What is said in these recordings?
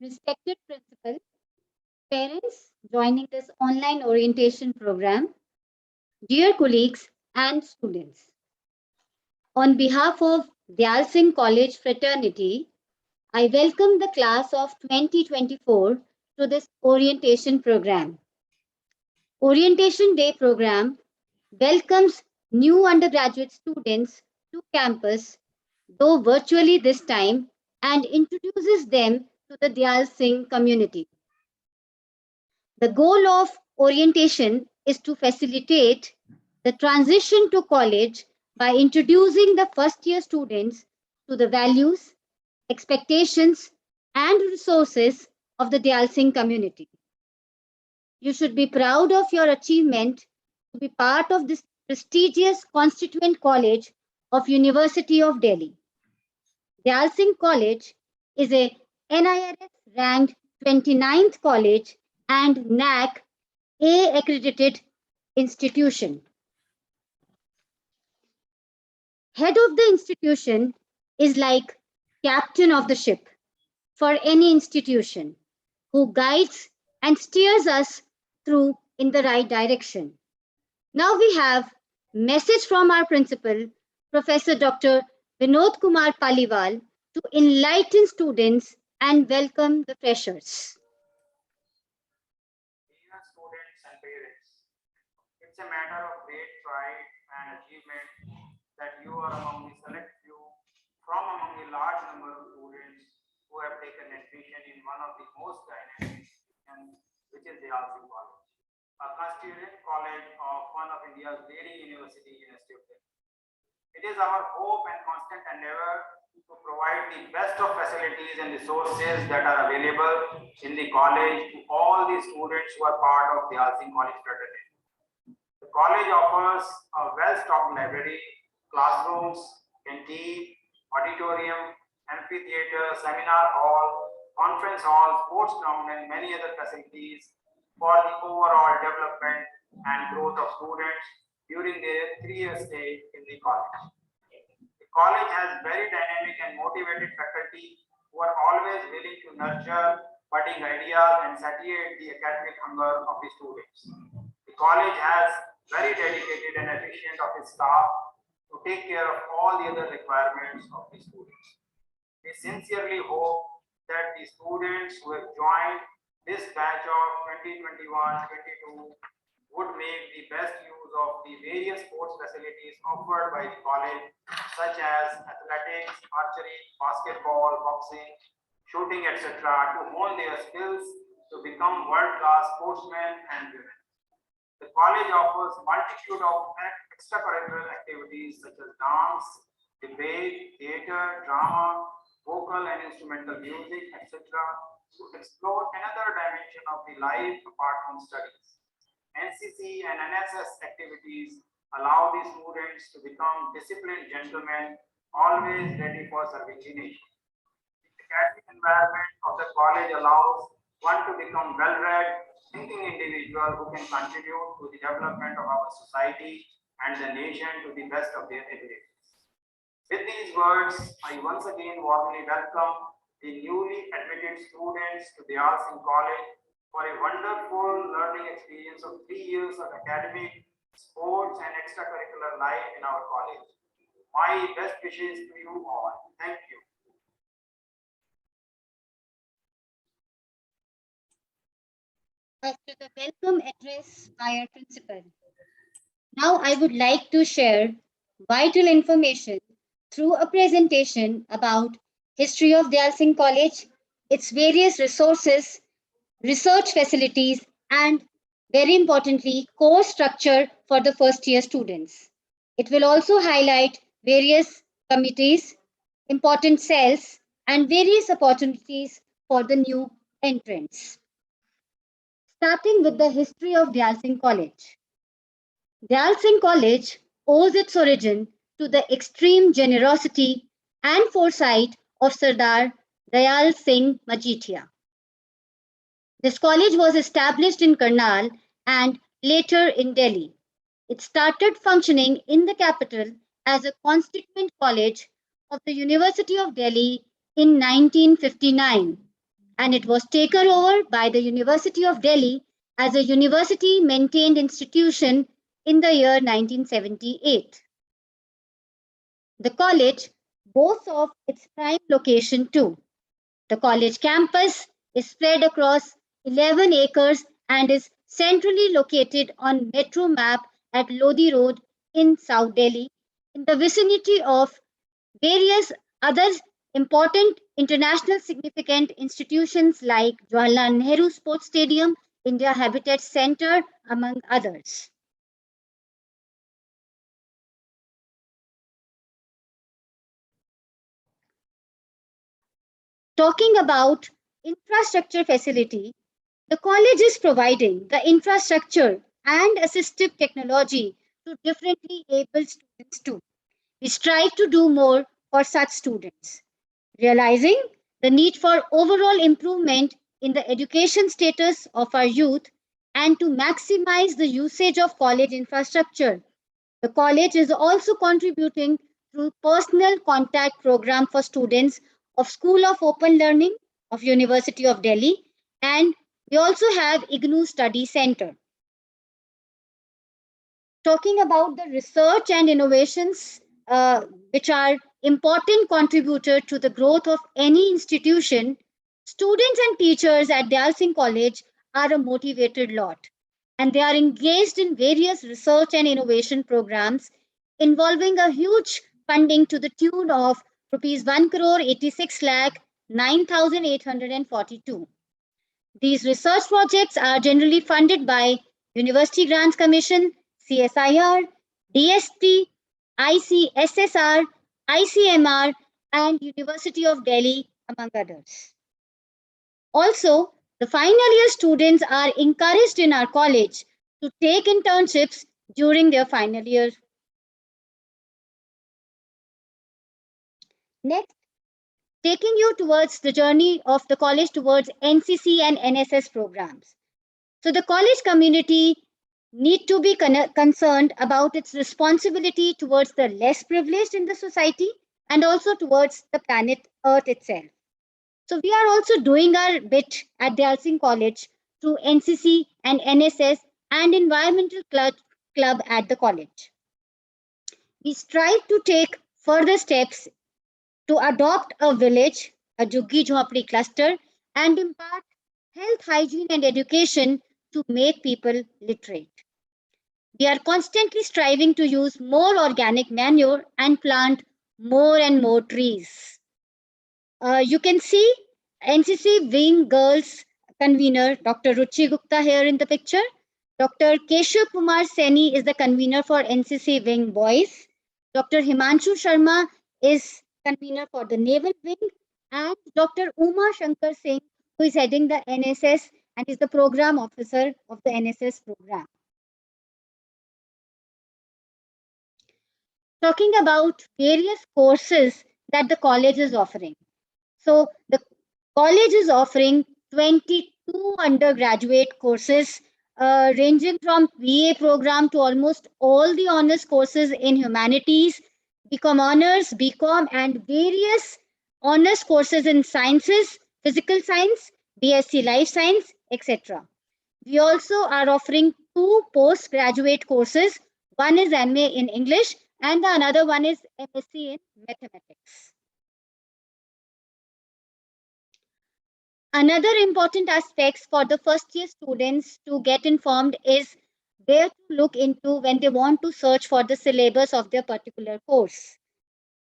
Respected principal, parents joining this online orientation program, dear colleagues and students. On behalf of Dyal Singh College Fraternity, I welcome the class of 2024 to this orientation program. Orientation Day program welcomes new undergraduate students to campus, though virtually this time, and introduces them to the Dyal Singh community. The goal of orientation is to facilitate the transition to college by introducing the first year students to the values, expectations, and resources of the Dyal Singh community. You should be proud of your achievement to be part of this prestigious constituent college of University of Delhi. Dyal Singh College is a NIRF ranked 29th college and NAC A accredited institution. Head of the institution is like captain of the ship for any institution who guides and steers us through in the right direction. Now we have message from our principal, Professor Dr. Vinod Kumar Paliwal, to enlighten students and welcome the freshers. Dear students and parents, it's a matter of great pride and achievement that you are among the select few from among the large number of students who have taken admission in one of the most dynamic institutions, which is the Dyal Singh College, a constituent college of one of India's leading university University of Delhi. It is our hope and constant endeavor to provide the best of facilities and resources that are available in the college to all the students who are part of the Dyal Singh College fraternity. The college offers a well-stocked library, classrooms, canteen, auditorium, amphitheater, seminar hall, conference hall, sports ground, and many other facilities for the overall development and growth of students during their 3-year stay in the college. The college has very dynamic and motivated faculty who are always willing to nurture budding ideas and satiate the academic hunger of the students. The college has very dedicated and efficient of its staff to take care of all the other requirements of the students. We sincerely hope that the students who have joined this batch of 2021-22 would make the best use of the various sports facilities offered by the college, such as athletics, archery, basketball, boxing, shooting, etc., to hone their skills to become world-class sportsmen and women. The college offers multitude of extracurricular activities such as dance, debate, theater, drama, vocal and instrumental music, etc., to explore another dimension of the life apart from studies. NCC and NSS activities allow the students to become disciplined gentlemen, always ready for serving the nation. The academic environment of the college allows one to become well-read, thinking individual who can contribute to the development of our society and the nation to the best of their abilities. With these words, I once again warmly welcome the newly admitted students to the Dyal Singh College for a wonderful learning experience of 3 years of academic, sports, and extracurricular life in our college. My best wishes to you all. Thank you. After the welcome address by our principal, now I would like to share vital information through a presentation about history of Dyal Singh College, its various resources, research facilities, and very importantly, course structure for the first year students. It will also highlight various committees, important cells, and various opportunities for the new entrants. Starting with the history of Dyal Singh College. Dyal Singh College owes its origin to the extreme generosity and foresight of Sardar Dayal Singh Majithia. This college was established in Karnal and later in Delhi. It started functioning in the capital as a constituent college of the University of Delhi in 1959 and it was taken over by the University of Delhi as a university maintained institution in the year 1978. The college boasts of its prime location too. The college campus is spread across 11 acres and is centrally located on metro map at Lodi Road in South Delhi, in the vicinity of various other important international significant institutions like Jawaharlal Nehru Sports Stadium, India Habitat Center, among others. Talking about infrastructure facility, the college is providing the infrastructure and assistive technology to differently able students too. We strive to do more for such students, realizing the need for overall improvement in the education status of our youth and to maximize the usage of college infrastructure. The college is also contributing through personal contact program for students of School of Open Learning of University of Delhi, and we also have IGNOU Study Center. Talking about the research and innovations which are important contributor to the growth of any institution, students and teachers at Dayal Singh College are a motivated lot, and they are engaged in various research and innovation programs involving a huge funding to the tune of rupees 1 crore 86 lakh 9,842. These research projects are generally funded by University Grants Commission, CSIR, DST, ICSSR, ICMR, and University of Delhi, among others. Also, the final year students are encouraged in our college to take internships during their final year. Next, taking you towards the journey of the college towards NCC and NSS programs. So the college community need to be concerned about its responsibility towards the less privileged in the society and also towards the planet Earth itself. So we are also doing our bit at Dayal Singh College through NCC and NSS and environmental club at the college. We strive to take further steps to adopt a village, a Juggi Jhopdi cluster, and impart health, hygiene, and education to make people literate. We are constantly striving to use more organic manure and plant more and more trees. You can see NCC Wing Girls convener Dr. Ruchi Gupta here in the picture. Dr. Keshav Kumar Seni is the convener for NCC Wing Boys. Dr. Himanshu Sharma is convener for the Naval Wing, and Dr. Uma Shankar Singh, who is heading the NSS and is the program officer of the NSS program. Talking about various courses that the college is offering. So the college is offering 22 undergraduate courses ranging from BA program to almost all the honors courses in humanities, BCom honors, BCom, and various honors courses in sciences, physical science, BSc life science, etc. We also are offering 2 postgraduate courses. One is MA in English and the another one is MSc in mathematics. Another important aspect for the first year students to get informed is where to look into when they want to search for the syllabus of their particular course.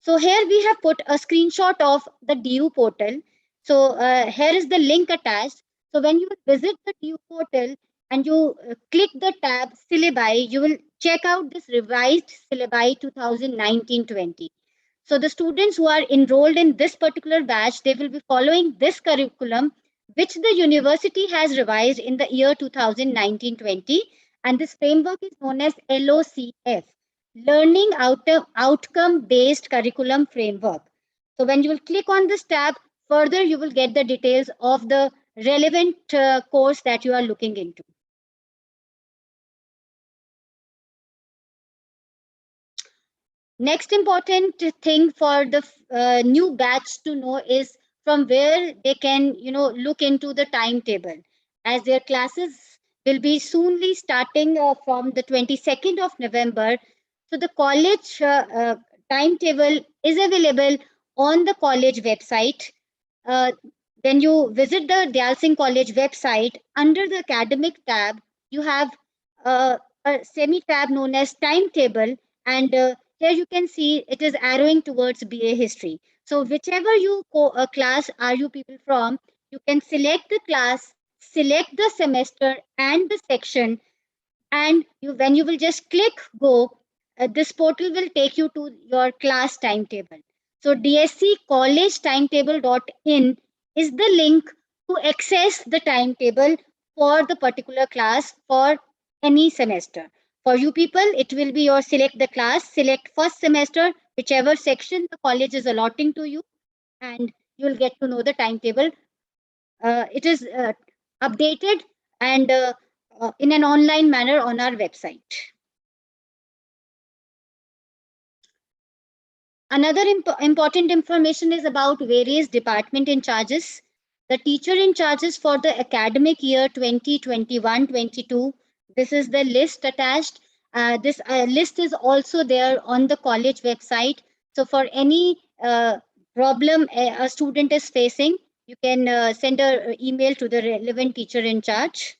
So here we have put a screenshot of the DU portal. So here is the link attached. So when you visit the DU portal and you click the tab syllabi, you will check out this revised syllabi 2019-20. So the students who are enrolled in this particular batch, they will be following this curriculum, which the university has revised in the year 2019-20. And this framework is known as LOCF, Learning Outcome Based Curriculum Framework. So when you will click on this tab, further you will get the details of the relevant course that you are looking into. Next important thing for the new batch to know is from where they can, look into the timetable, as their classes will be soonly starting from the 22nd of November. So the college timetable is available on the college website. uh, when you visit the Dayal Singh College website, under the academic tab, you have a semi tab known as timetable, and here you can see it is arrowing towards BA history. So, whichever class are you people from, you can select the class, select the semester and the section, and when you will just click go, this portal will take you to your class timetable. So DSC college timetable.in is the link to access the timetable for the particular class for any semester. For you people, it will be your select the class, select first semester, whichever section the college is allotting to you, and you'll get to know the timetable. It is updated and in an online manner on our website. Another important information is about various department in charges. The teacher in charges for the academic year 2021-22. This is the list attached. This list is also there on the college website. So for any problem a student is facing, you can send an email to the relevant teacher in charge.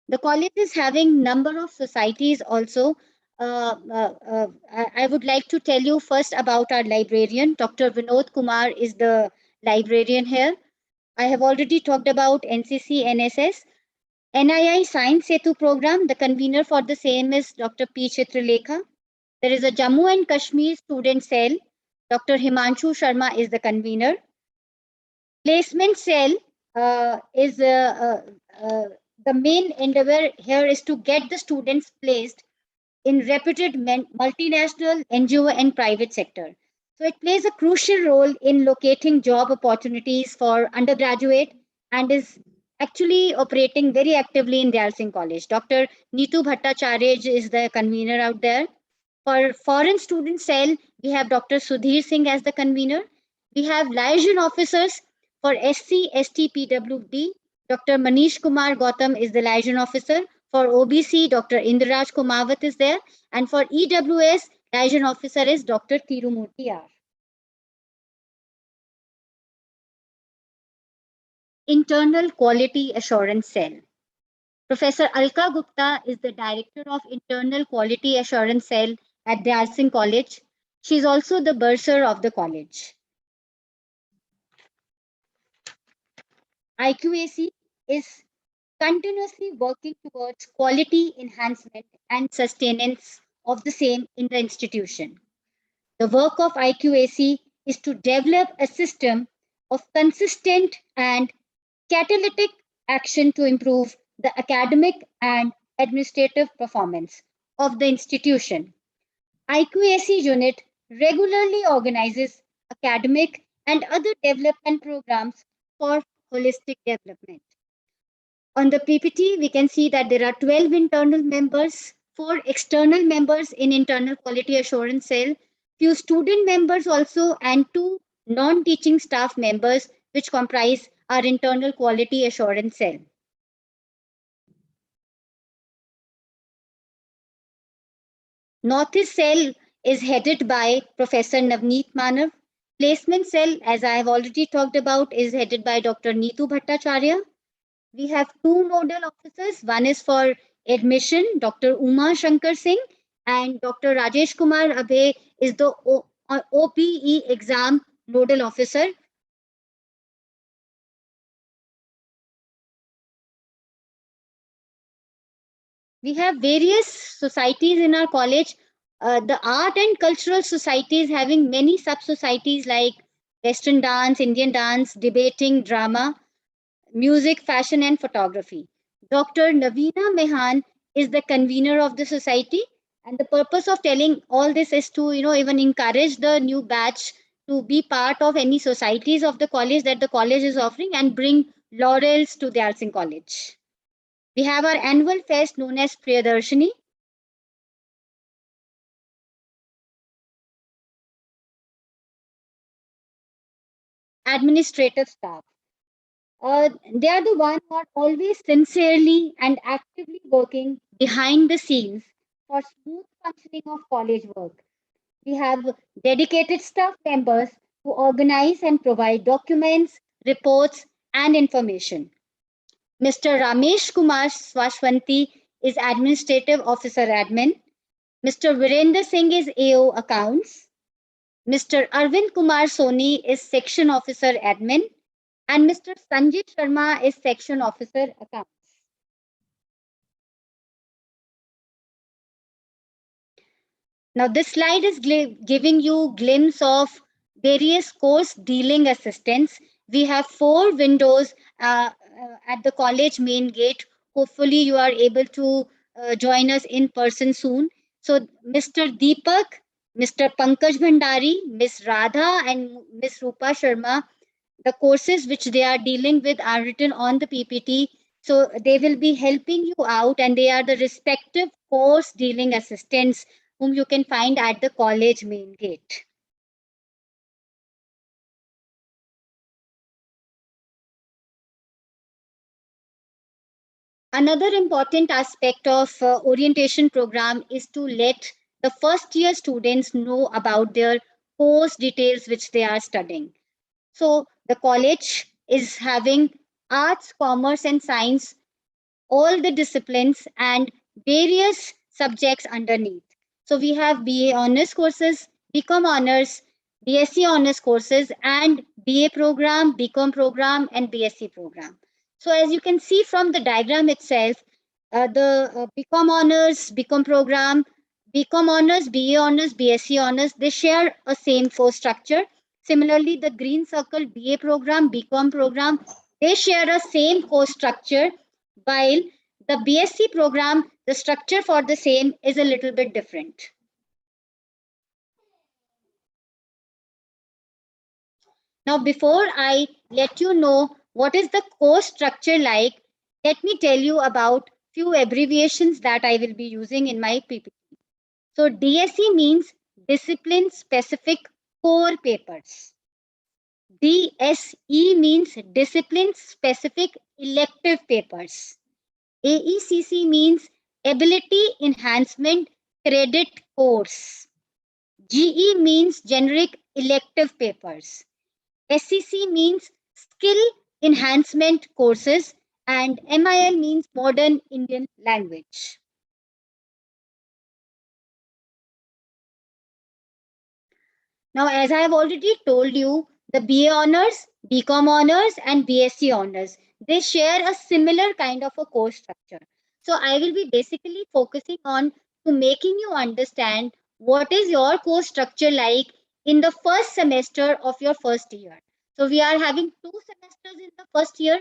The college is having number of societies also. I would like to tell you first about our librarian. Dr. Vinod Kumar is the librarian here. I have already talked about NCC, NSS. NII Science Setu program, the convener for the same is Dr. P. Chitralekha. There is a Jammu and Kashmir student cell. Dr. Himanshu Sharma is the convener. Placement cell is the main endeavor here is to get the students placed in reputed multinational NGO and private sector. So it plays a crucial role in locating job opportunities for undergraduate and is actually operating very actively in Dayal Singh College. Dr. Neetu Bhattacharya is the convener out there. For foreign student cell, we have Dr. Sudhir Singh as the convener. We have liaison officers for SC, ST, PWD. Dr. Manish Kumar Gautam is the liaison officer. For OBC, Dr. Indraj Kumawat is there. And for EWS, liaison officer is Dr. Tirumurti R. Internal Quality Assurance Cell. Professor Alka Gupta is the Director of Internal Quality Assurance Cell at Dayal Singh College. She is also the bursar of the college. IQAC is continuously working towards quality enhancement and sustenance of the same in the institution. The work of IQAC is to develop a system of consistent and catalytic action to improve the academic and administrative performance of the institution. IQAC unit regularly organizes academic and other development programs for holistic development. On the PPT, we can see that there are 12 internal members, 4 external members in internal quality assurance cell, few student members also, and 2 non-teaching staff members, which comprise our internal quality assurance cell. Northeast cell is headed by Professor Navneet Manav. Placement cell, as I have already talked about, is headed by Dr. Neetu Bhattacharya. We have 2 nodal officers. One is for admission, Dr. Uma Shankar Singh, and Dr. Rajesh Kumar Abhay is the OPE exam nodal officer. We have various societies in our college. The art and cultural societies having many sub-societies like Western dance, Indian dance, debating, drama, music, fashion, and photography. Dr. Navina Mehan is the convener of the society. And the purpose of telling all this is to, even encourage the new batch to be part of any societies of the college that the college is offering and bring laurels to Dayal Singh College. We have our annual fest known as Priyadarshini. administrative staff. They are the ones who are always sincerely and actively working behind the scenes for smooth functioning of college work. We have dedicated staff members who organize and provide documents, reports, and information. Mr. Ramesh Kumar Swashwanti is Administrative Officer Admin. Mr. Virender Singh is AO Accounts. Mr. Arvind Kumar Soni is Section Officer Admin. And Mr. Sanjay Sharma is Section Officer Accounts. Now, this slide is giving you glimpse of various course dealing assistants. We have 4 windows at the college main gate. Hopefully, you are able to join us in person soon. So, Mr. Deepak, Mr. Pankaj Bhandari, Ms. Radha, and Ms. Rupa Sharma, the courses which they are dealing with are written on the PPT. So, they will be helping you out, and they are the respective course dealing assistants whom you can find at the college main gate. Another important aspect of orientation program is to let the first year students know about their course details which they are studying. So the college is having arts, commerce, and science, all the disciplines and various subjects underneath. So we have BA honors courses, BCom honors, BSc honors courses, and BA program, BCom program, and BSc program. So as you can see from the diagram itself, the BCom honors, BCom program, BCom honors, BA honors, BSc honors, they share a same course structure. Similarly, the green circle BA program, BCom program, they share a same course structure, while the BSc program, the structure for the same is a little bit different. Now, before I let you know what is the course structure like, let me tell you about few abbreviations that I will be using in my PPT. So, DSE means discipline specific core papers. DSE means discipline specific elective papers. AECC means ability enhancement credit course. GE means generic elective papers. SCC means skill enhancement courses, and MIL means modern Indian language. Now, as I have already told you, the BA honors, BCom honors, and BSc honors, they share a similar kind of a course structure. So I will be basically focusing on to making you understand what is your course structure like in the first semester of your first year. So we are having 2 semesters in the first year.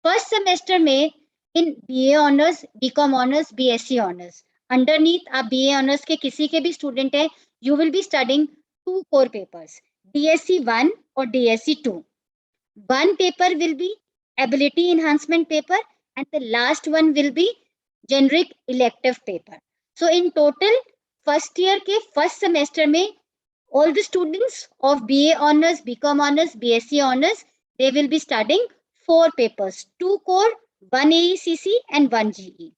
First semester में in BA honors, BCom honors, BSc honors. Underneath आप BA honors के किसी के भी student है, you will be studying 2 core papers, DSC 1 or DSC 2. One paper will be ability enhancement paper, and the last one will be generic elective paper. So in total, first year के first semester में all the students of BA honors, BCom honors, BSc honors, they will be studying 4 papers, 2 core, 1 AECC, and 1 GE.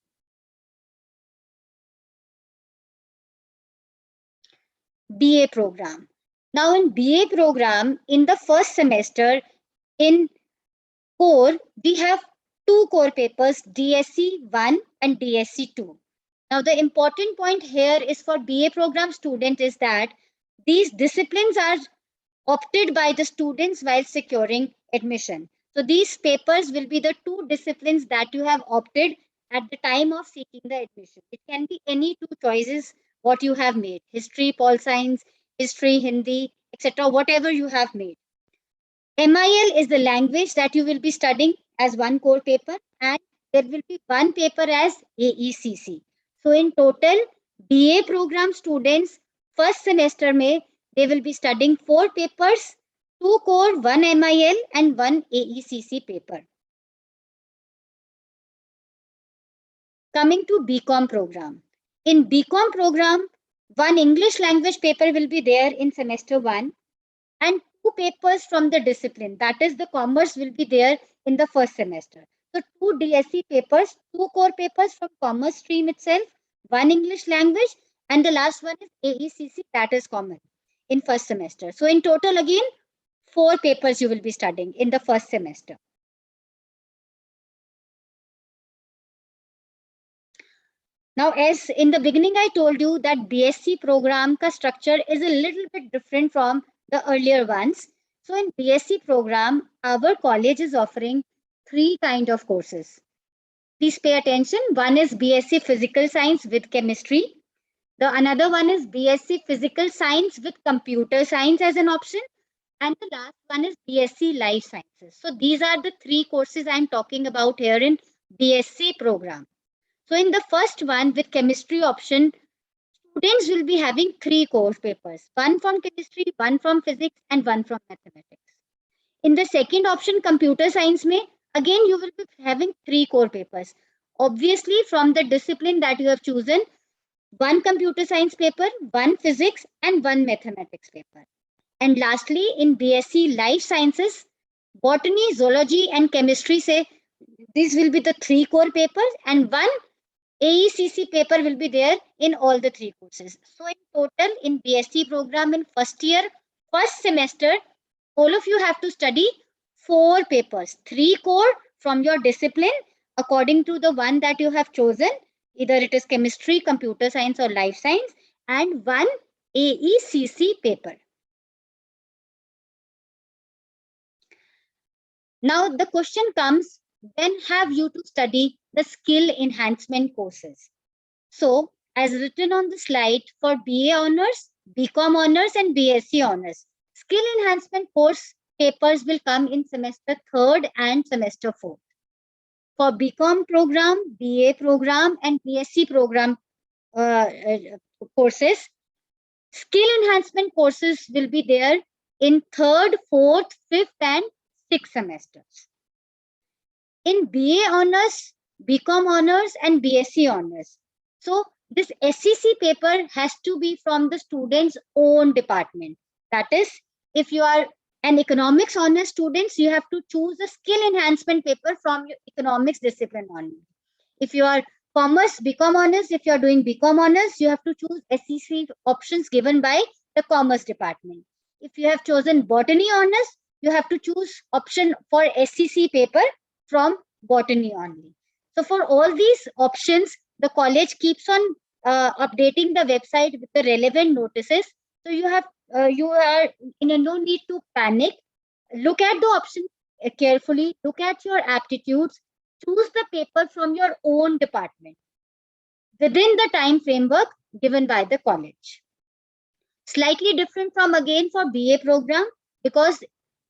BA program. Now in BA program, in the first semester, in core, we have 2 core papers, DSC 1 and DSC 2. Now the important point here is for BA program student is that these disciplines are opted by the students while securing admission. So these papers will be the 2 disciplines that you have opted at the time of seeking the admission. It can be any 2 choices what you have made, history, pol science, history, Hindi, etc., whatever you have made. MIL is the language that you will be studying as one core paper, and there will be one paper as AECC. So in total, BA program students first semester में they will be studying 4 papers, 2 core, 1 MIL, and 1 AECC paper. Coming to BCom program. In BCom program, 1 English language paper will be there in semester 1, and 2 papers from the discipline, that is the commerce, will be there in the first semester. So 2 DSE papers, 2 core papers from commerce stream itself, 1 English language, and the last one is AECC, that is common in first semester. So in total, again, 4 papers you will be studying in the first semester. Now, as in the beginning, I told you that BSc program ka structure is a little bit different from the earlier ones. So in BSc program, our college is offering 3 kind of courses. Please pay attention. One is BSc Physical Science with Chemistry. The another one is BSc Physical Science with Computer Science as an option. And the last one is BSc Life Sciences. So these are the 3 courses I'm talking about here in BSc program. So in the first one with chemistry option, students will be having 3 course papers, one from chemistry, one from physics, and one from mathematics. In the second option, computer science, again you will be having 3 core papers. Obviously, from the discipline that you have chosen, 1 computer science paper, 1 physics, and 1 mathematics paper. And lastly, in BSc Life Sciences, botany, zoology, and chemistry, say these will be the 3 core papers, and 1 AECC paper will be there in all the 3 courses. So in total, in BSc program in first year, first semester, all of you have to study 4 papers, 3 core from your discipline according to the one that you have chosen, either it is chemistry, computer science, or life science, and 1 AECC paper. Now the question comes, when have you to study the skill enhancement courses? So as written on the slide, for BA honors, BCom honors, and BSc honors, skill enhancement course papers will come in semester 3rd and semester 4th. For BCom program, BA program, and BSc program courses, skill enhancement courses will be there in 3rd, 4th, 5th, and 6th semesters. In BA honors, BCom honors, and BSc honors. So this SCC paper has to be from the student's own department. That is, if you are an economics honors students, you have to choose a skill enhancement paper from your economics discipline only. If you are commerce, BCom honors, if you are doing BCom honors, you have to choose SCC options given by the commerce department. If you have chosen botany honors, you have to choose option for SCC paper from botany only. So for all these options, the college keeps on updating the website with the relevant notices. So you are in no need to panic. Look at the options carefully. Look at your aptitudes. Choose the paper from your own department within the time framework given by the college. Slightly different from again for BA program, because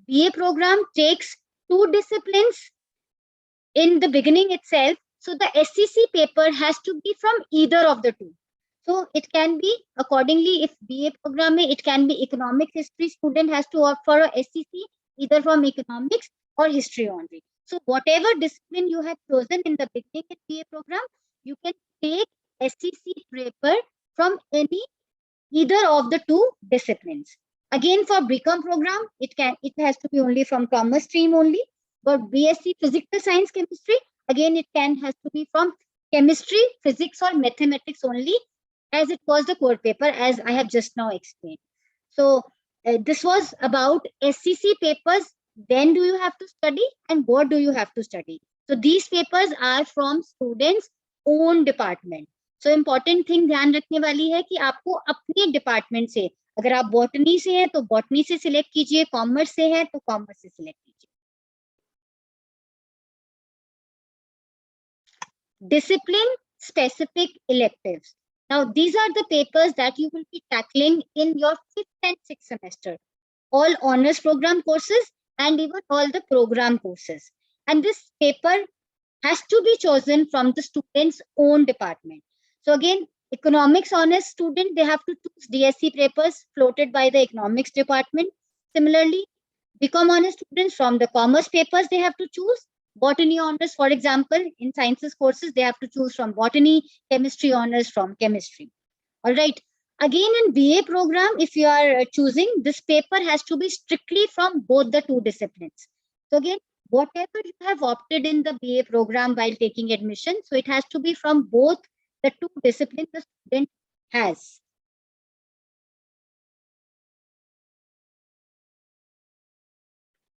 BA program takes 2 disciplines in the beginning itself. So the SCC paper has to be from either of the 2. So it can be accordingly, if BA program, it can be economic history student has to opt for a SCC either from economics or history only. So whatever discipline you have chosen in the beginning in BA program, you can take SCC paper from either of the 2 disciplines. Again, for BCom program, it has to be only from commerce stream only. But BSc Physical Science Chemistry, again it has to be from chemistry, physics, or mathematics only, as it was the core paper, as I have just now explained. So this was about SCC papers. When do you have to study and what do you have to study? So these papers are from students' own department. So important thing ध्यान रखने वाली है कि आपको अपने department से, अगर आप बॉटनी से हैं तो बॉटनी से सिलेक्ट कीजिए, कॉमर्स से है तो कॉमर्स से सिलेक्ट कीजिए. Discipline specific electives. Now, these are the papers that you will be tackling in your 5th and 6th semester. All honors program courses and even all the program courses. And this paper has to be chosen from the student's own department. So again, economics honors student, they have to choose DSC papers floated by the economics department. Similarly, BCom honors students, from the commerce papers they have to choose. Botany honors, for example, in sciences courses, they have to choose from botany, chemistry honors from chemistry. All right. Again, in BA program, if you are choosing, this paper has to be strictly from both the two disciplines. So again, whatever you have opted in the BA program while taking admission, so it has to be from both the two disciplines the student has.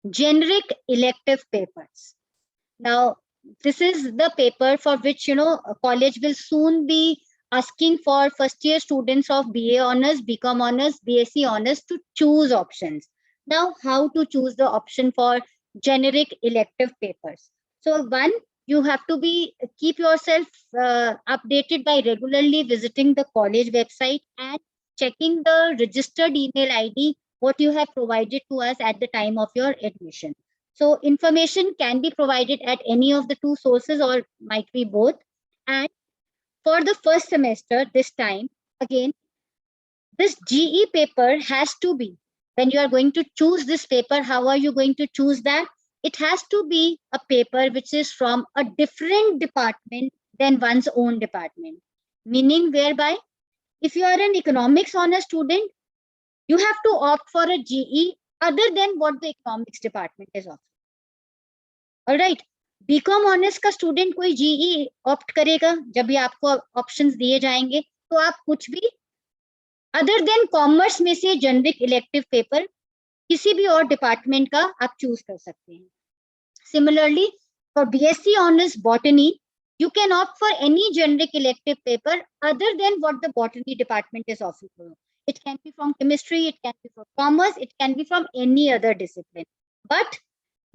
Generic elective papers. Now, this is the paper for which, a college will soon be asking for first year students of BA honors, BCom honors, BSc honors to choose options. Now, how to choose the option for generic elective papers? So one, you have to keep yourself updated by regularly visiting the college website and checking the registered email ID what you have provided to us at the time of your admission. So information can be provided at any of the two sources or might be both. And for the first semester this time, again, this GE paper has to be, when you are going to choose this paper, how are you going to choose that? It has to be a paper which is from a different department than one's own department. Meaning whereby, if you are an economics honor student, you have to opt for a GE other than what the economics department is offering. All right. BCom honours का student कोई GE opt करेगा जब भी आपको options दिए जाएंगे तो आप कुछ भी अदर देन कॉमर्स में से जेनरिक इलेक्टिव पेपर किसी भी और डिपार्टमेंट का आप चूज कर सकते हैं. Similarly, for BSc honors botany, you can opt for any generic elective paper other than what the botany department is offering. It can be from chemistry, it can be from commerce, it can be from any other discipline. But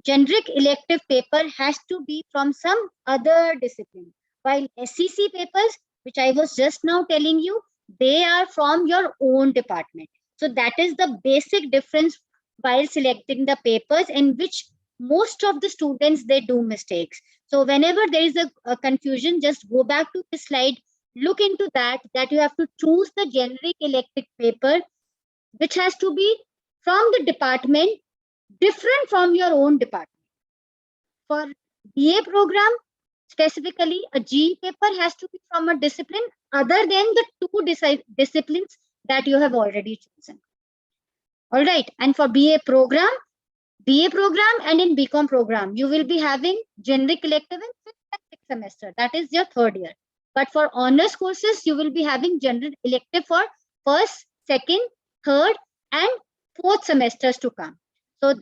generic elective paper has to be from some other discipline. While SEC papers, which I was just now telling you, they are from your own department. So that is the basic difference while selecting the papers, in which most of the students, they do mistakes. So whenever there is a confusion, just go back to this slide, look into that you have to choose the generic elective paper, which has to be from the department different from your own department. For BA program, specifically, a GE paper has to be from a discipline other than the two disciplines that you have already chosen. All right. And for BA program and in BCom program, you will be having generic elective in 5th and 6th semester. That is your third year. But for honors courses, you will be having general elective for first, second, third, and fourth semesters to come. So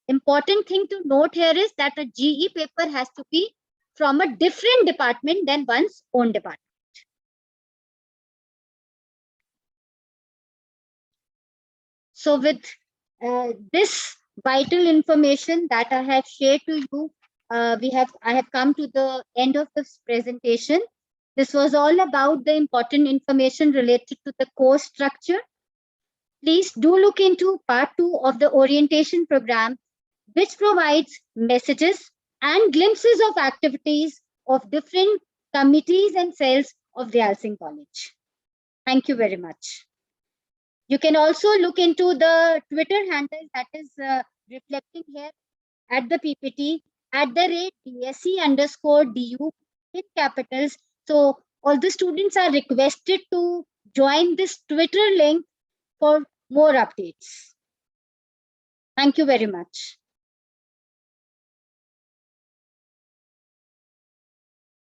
important thing to note here is that a GE paper has to be from a different department than one's own department. So with this vital information that I have shared to you, I have come to the end of this presentation. This was all about the important information related to the course structure. Please do look into part 2 of the orientation program, which provides messages and glimpses of activities of different committees and cells of Dayal Singh College. Thank you very much. You can also look into the Twitter handle that is reflecting here at the PPT @DSC_DU in capitals. So all the students are requested to join this Twitter link for more updates. Thank you very much.